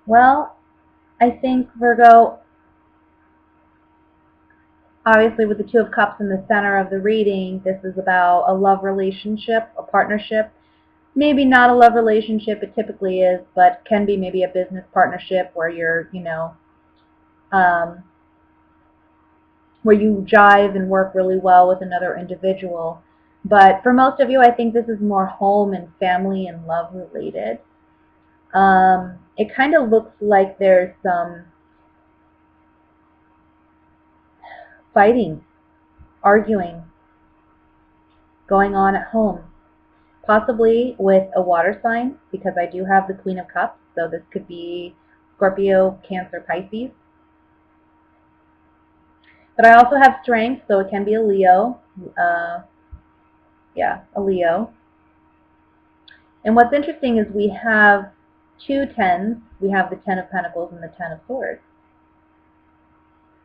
Well, I think Virgo, obviously with the Two of Cups in the center of the reading, this is about a love relationship, a partnership. Maybe not a love relationship, it typically is, but can be maybe a business partnership where um, where you jive and work really well with another individual. But for most of you, I think this is more home and family and love related. It kind of looks like there's some fighting, arguing going on at home, possibly with a water sign, because I do have the Queen of Cups, so this could be Scorpio, Cancer, Pisces. But I also have strength, so it can be a Leo. Uh, yeah, a Leo. And what's interesting is we have two tens. We have the Ten of Pentacles and the Ten of Swords.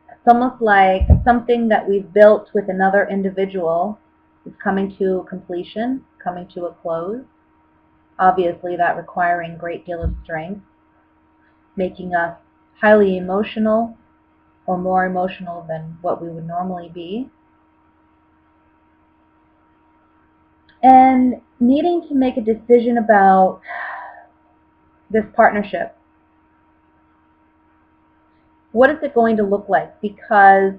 It's almost like something that we've built with another individual is coming to completion, coming to a close. Obviously, that requiring a great deal of strength, making us highly emotional or more emotional than what we would normally be. And needing to make a decision about this partnership. What is it going to look like? Because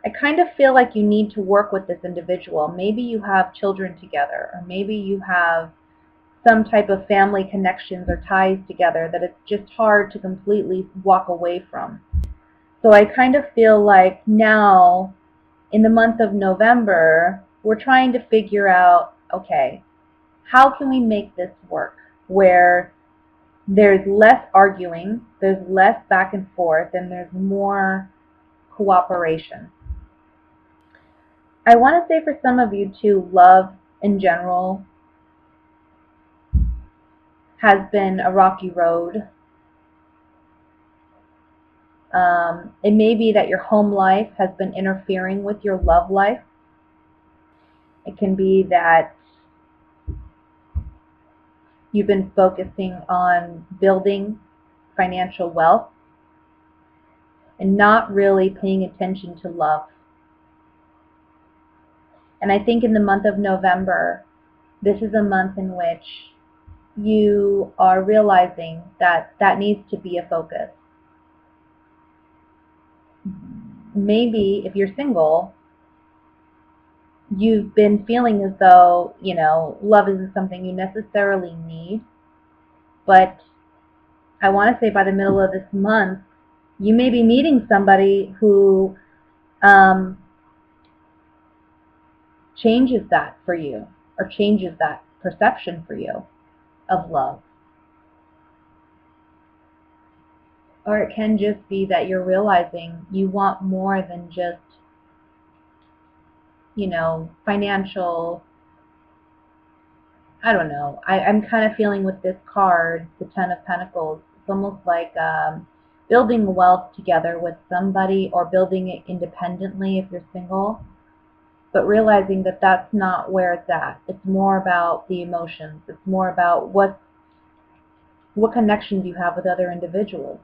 I kind of feel like you need to work with this individual. Maybe you have children together, or maybe you have some type of family connections or ties together that it's just hard to completely walk away from. So I kind of feel like now, in the month of November, we're trying to figure out, okay, how can we make this work where there's less arguing, there's less back and forth, and there's more cooperation. I want to say for some of you too, love in general has been a rocky road. It may be that your home life has been interfering with your love life. It can be that you've been focusing on building financial wealth and not really paying attention to love. And I think in the month of November, this is a month in which you are realizing that that needs to be a focus. Maybe if you're single, you've been feeling as though, love isn't something you necessarily need. But I want to say by the middle of this month, you may be meeting somebody who um, changes that for you, or changes that perception for you of love. Or it can just be that you're realizing you want more than just, financial. I don't know. I'm kind of feeling with this card, the Ten of Pentacles, it's almost like building wealth together with somebody, or building it independently if you're single, but realizing that that's not where it's at. It's more about the emotions. It's more about what connections you have with other individuals.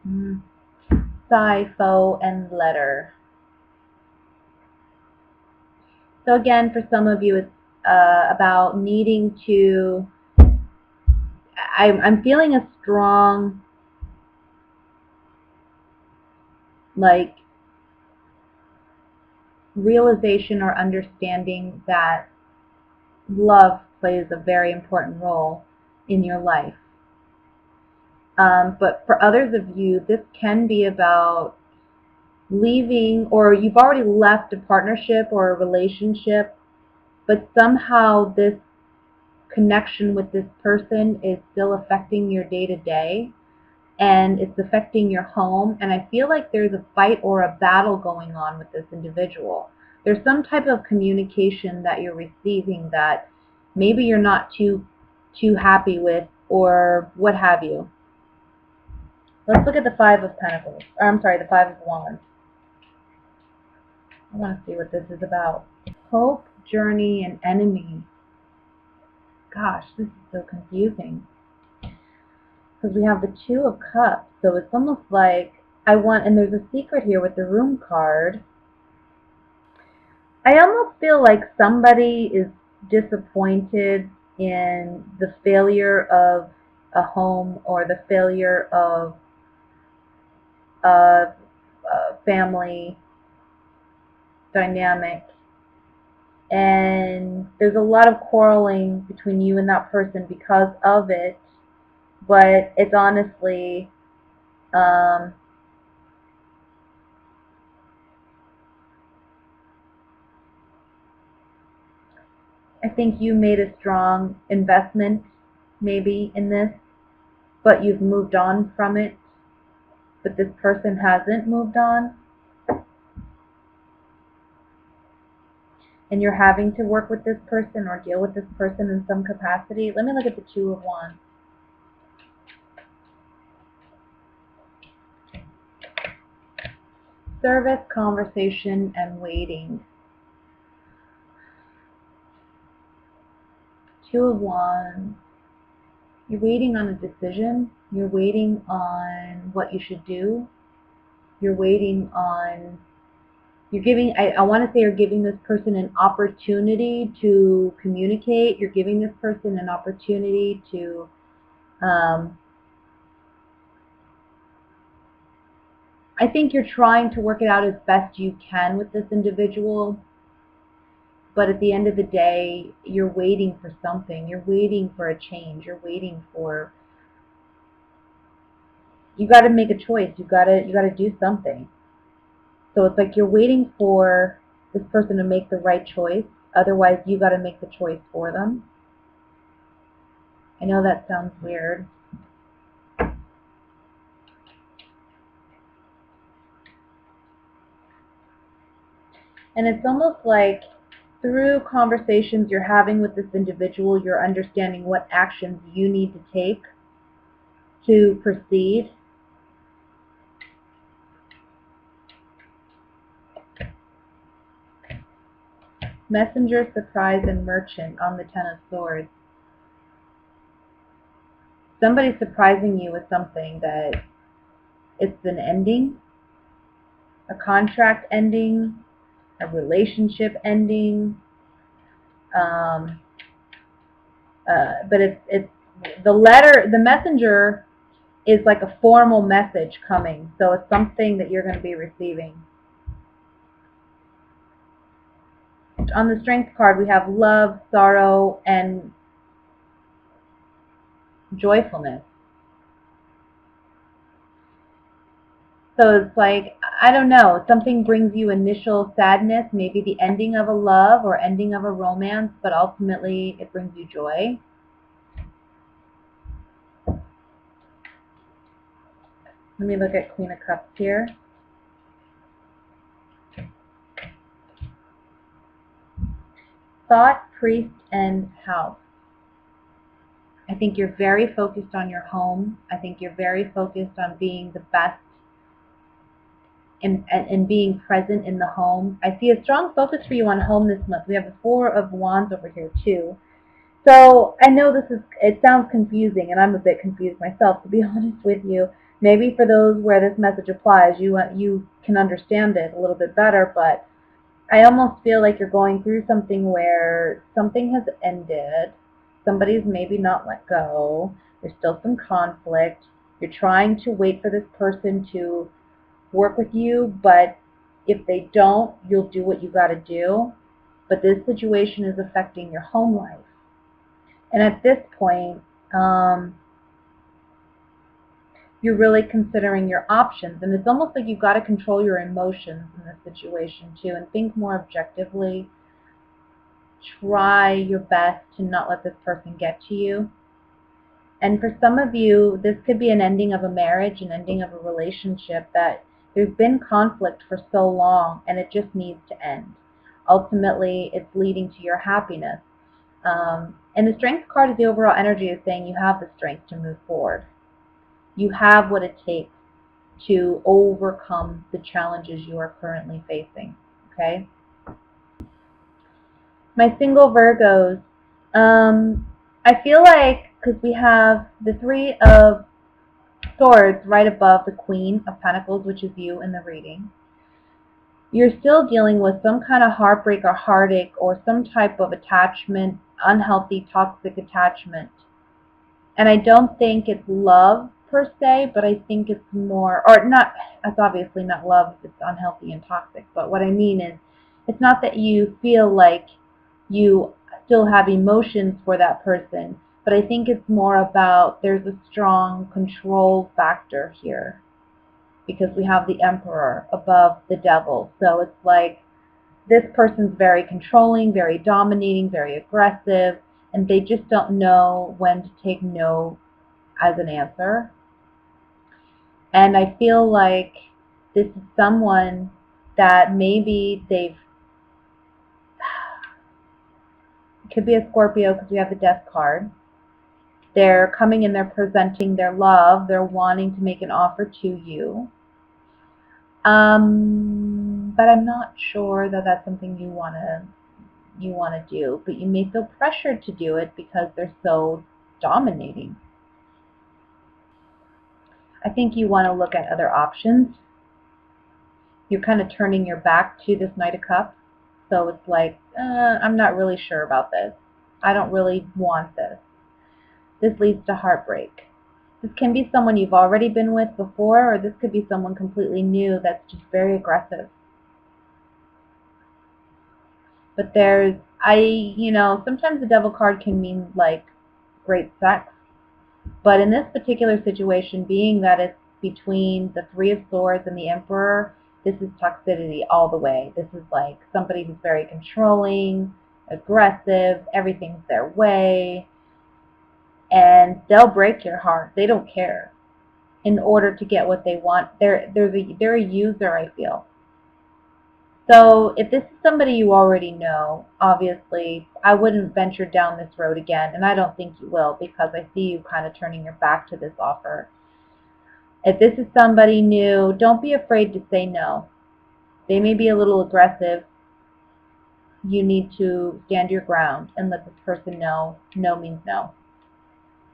Mm. Sigh, foe, and letter. So again, for some of you, it's about needing to. I'm feeling a strong, like, realization or understanding that love plays a very important role in your life. But for others of you, this can be about leaving, or you've already left a partnership or a relationship, but somehow this connection with this person is still affecting your day-to-day, and it's affecting your home. And I feel like there's a fight or a battle going on with this individual. There's some type of communication that you're receiving that maybe you're not too happy with, or what have you. Let's look at the Five of Pentacles. Or, I'm sorry, the Five of Wands. I want to see what this is about. Hope, journey, and enemy. Gosh, this is so confusing. because we have the Two of Cups. So it's almost like and there's a secret here with the Room card. I almost feel like somebody is disappointed in the failure of a home or the failure of a family dynamic. And there's a lot of quarreling between you and that person because of it. But it's honestly, um, I think you made a strong investment maybe in this, but you've moved on from it. But this person hasn't moved on. And you're having to work with this person or deal with this person in some capacity. Let me look at the Two of Wands. Service, conversation, and waiting. Two of Wands. You're waiting on a decision. You're waiting on what you should do. You're waiting on, you're giving, I want to say you're giving this person an opportunity to communicate. You're giving this person an opportunity to, I think you're trying to work it out as best you can with this individual. But at the end of the day, you're waiting for something. You're waiting for a change. You're waiting for, you got to make a choice. You got to do something. So it's like you're waiting for this person to make the right choice. Otherwise, you got to make the choice for them. I know that sounds weird. And it's almost like through conversations you're having with this individual, you're understanding what actions you need to take to proceed. Messenger, surprise, and merchant on the Ten of Swords. Somebody's surprising you with something that it's an ending, a contract ending, a relationship ending. But it's the messenger is like a formal message coming. So it's something that you're going to be receiving. On the Strength card, we have love, sorrow, and joyfulness. So it's like, I don't know, something brings you initial sadness, maybe the ending of a love or ending of a romance, but ultimately it brings you joy. Let me look at Queen of Cups here. Thought, priest, and house. I think you're very focused on your home. I think you're very focused on being the best and being present in the home. I see a strong focus for you on home this month. We have the Four of Wands over here too. So I know it sounds confusing, and I'm a bit confused myself, to be honest with you. Maybe for those where this message applies, you can understand it a little bit better, but I almost feel like you're going through something where something has ended. Somebody's maybe not let go. There's still some conflict. You're trying to wait for this person to work with you, but if they don't, you'll do what you got to do. But this situation is affecting your home life. And at this point, you're really considering your options. And it's almost like you've got to control your emotions in this situation too and think more objectively. Try your best to not let this person get to you. And for some of you, this could be an ending of a marriage, an ending of a relationship that there's been conflict for so long and it just needs to end. Ultimately, it's leading to your happiness. And the Strength card is the overall energy is saying you have the strength to move forward. You have what it takes to overcome the challenges you are currently facing. Okay? My single Virgos, I feel like, because we have the Three of Swords right above the Queen of Pentacles, which is you in the reading. You're still dealing with some kind of heartbreak or heartache or some type of attachment, unhealthy, toxic attachment. And I don't think it's love per se, but I think it's more, or not, it's obviously not love if it's unhealthy and toxic, but what I mean is, it's not that you feel like you still have emotions for that person, but I think it's more about there's a strong control factor here because we have the Emperor above the Devil. So it's like this person's very controlling, very dominating, very aggressive, and they just don't know when to take no as an answer. And I feel like this is someone that maybe it could be a Scorpio because we have the Death card. They're coming and they're presenting their love. They're wanting to make an offer to you. But I'm not sure that that's something you want to do. But you may feel pressured to do it because they're so dominating. I think you want to look at other options. You're kind of turning your back to this Knight of Cups. So it's like, I'm not really sure about this. I don't really want this. This leads to heartbreak. This can be someone you've already been with before, or this could be someone completely new that's just very aggressive. But sometimes the Devil card can mean like great sex. But in this particular situation, being that it's between the Three of Swords and the Emperor, this is toxicity all the way. This is like somebody who's very controlling, aggressive, everything's their way, and they'll break your heart. They don't care in order to get what they want. They're a user, I feel. So if this is somebody you already know, obviously, I wouldn't venture down this road again, and I don't think you will because I see you kind of turning your back to this offer. If this is somebody new, don't be afraid to say no. They may be a little aggressive. You need to stand your ground and let this person know no means no.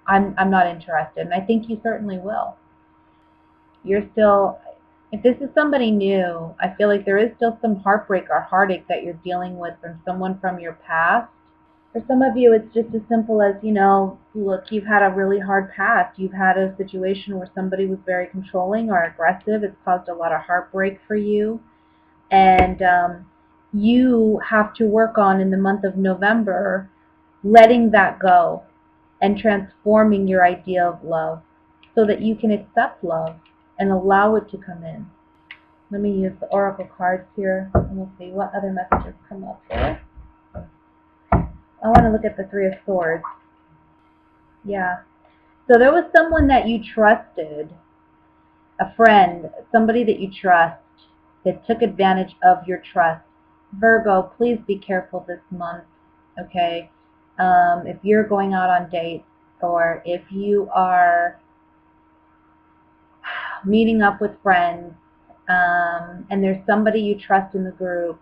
I'm not interested, and I think you certainly will. If this is somebody new, I feel like there is still some heartbreak or heartache that you're dealing with from someone from your past. For some of you, it's just as simple as, look, you've had a really hard past. You've had a situation where somebody was very controlling or aggressive. It's caused a lot of heartbreak for you. And you have to work on, in the month of November, letting that go and transforming your idea of love so that you can accept love and allow it to come in. Let me use the oracle cards here, and we'll see what other messages come up here. I want to look at the Three of Swords. Yeah. So there was someone that you trusted, a friend, somebody that you trust, that took advantage of your trust. Virgo, please be careful this month, okay? If you're going out on dates, or if you are meeting up with friends, and there's somebody you trust in the group,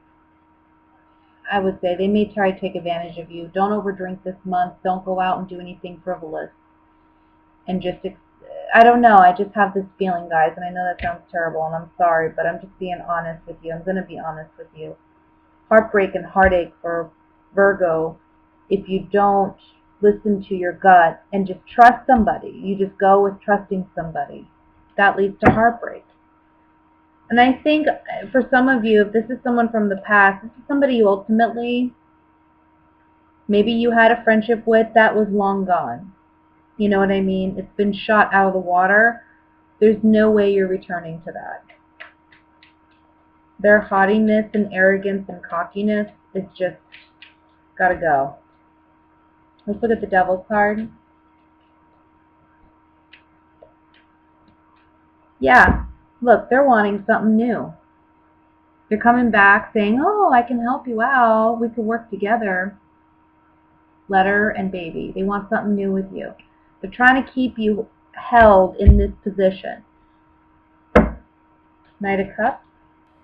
I would say they may try to take advantage of you. Don't overdrink this month. Don't go out and do anything frivolous. And I don't know. I just have this feeling, guys, and I know that sounds terrible, and I'm sorry, but I'm just being honest with you. I'm going to be honest with you. Heartbreak and heartache for Virgo if you don't listen to your gut and just trust somebody. You just go with trusting somebody. That leads to heartbreak. And I think for some of you, if this is someone from the past, this is somebody you ultimately, maybe you had a friendship with that was long gone. You know what I mean? It's been shot out of the water. There's no way you're returning to that. Their haughtiness and arrogance and cockiness is just gotta go. Let's look at the Devil card. Yeah, look, they're wanting something new. They're coming back saying, oh, I can help you out. We could work together. Letter and baby. They want something new with you. They're trying to keep you held in this position. Knight of Cups.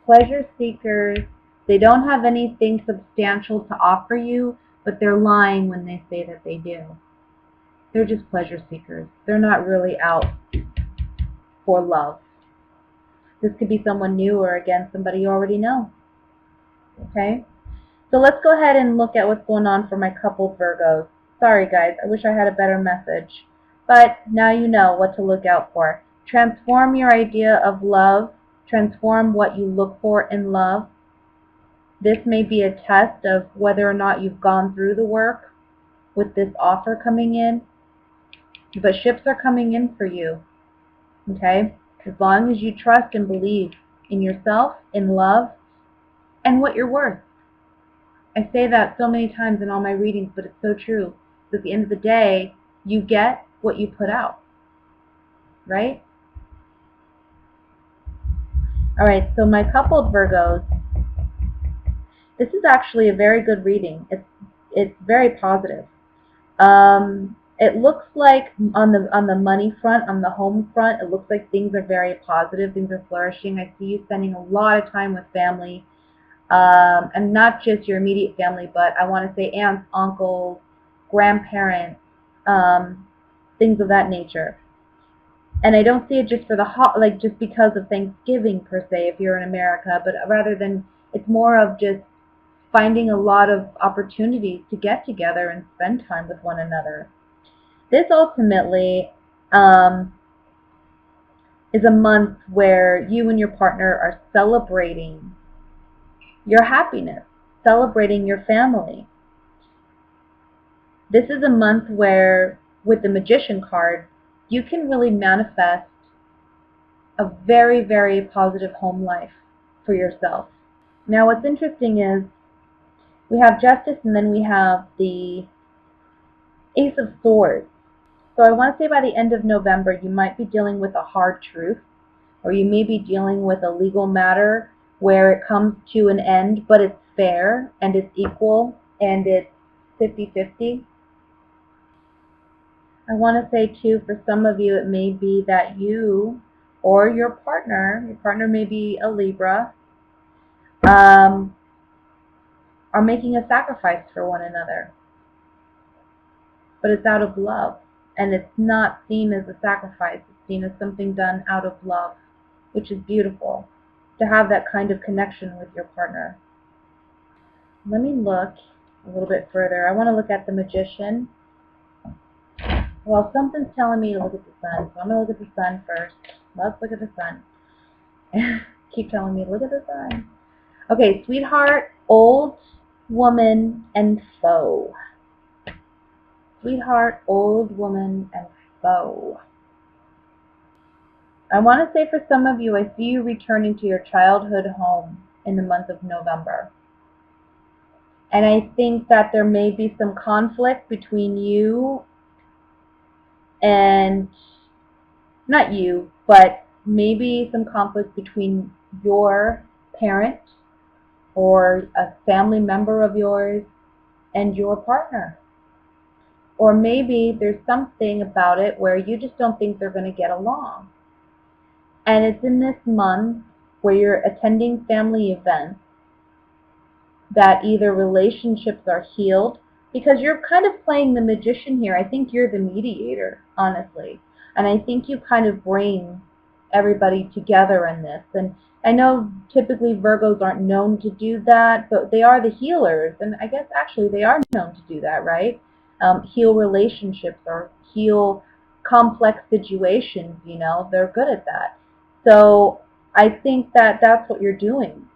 Pleasure seekers. They don't have anything substantial to offer you, but they're lying when they say that they do. They're just pleasure seekers. They're not really out for love. This could be someone new or, again, somebody you already know. Okay? So let's go ahead and look at what's going on for my coupled Virgos. Sorry, guys. I wish I had a better message. But now you know what to look out for. Transform your idea of love. Transform what you look for in love. This may be a test of whether or not you've gone through the work with this offer coming in. But ships are coming in for you. Okay? As long as you trust and believe in yourself, in love, and what you're worth. I say that so many times in all my readings, but it's so true. At the end of the day, you get what you put out. Right? Alright, so my coupled Virgos, this is actually a very good reading. It's very positive. It looks like on the money front, on the home front, it looks like things are very positive, things are flourishing. I see you spending a lot of time with family, and not just your immediate family, but I want to say aunts, uncles, grandparents, things of that nature. And I don't see it just for just because of Thanksgiving per se, if you're in America, but rather than it's more of just finding a lot of opportunities to get together and spend time with one another. This ultimately is a month where you and your partner are celebrating your happiness, celebrating your family. This is a month where, with the Magician card, you can really manifest a very, very positive home life for yourself. Now, what's interesting is we have Justice and then we have the Ace of Swords. So I want to say by the end of November, you might be dealing with a hard truth, or you may be dealing with a legal matter where it comes to an end, but it's fair and it's equal and it's 50-50. I want to say too, for some of you, it may be that you or your partner may be a Libra, are making a sacrifice for one another. But it's out of love. And it's not seen as a sacrifice. It's seen as something done out of love, which is beautiful, to have that kind of connection with your partner. Let me look a little bit further. I want to look at the Magician. Well, something's telling me to look at the Sun, so I'm going to look at the Sun first. Let's look at the Sun. Keep telling me to look at the Sun. Okay, sweetheart, old woman, and foe. Sweetheart, old woman, and foe. I want to say for some of you, I see you returning to your childhood home in the month of November. And I think that there may be some conflict between you and, not you, but maybe some conflict between your parent or a family member of yours and your partner. Or maybe there's something about it where you just don't think they're going to get along. And it's in this month where you're attending family events that either relationships are healed, because you're kind of playing the magician here. I think you're the mediator, honestly. And I think you kind of bring everybody together in this. And I know typically Virgos aren't known to do that, but they are the healers. And I guess actually they are known to do that, right? Heal relationships or heal complex situations, you know. They're good at that. So I think that that's what you're doing.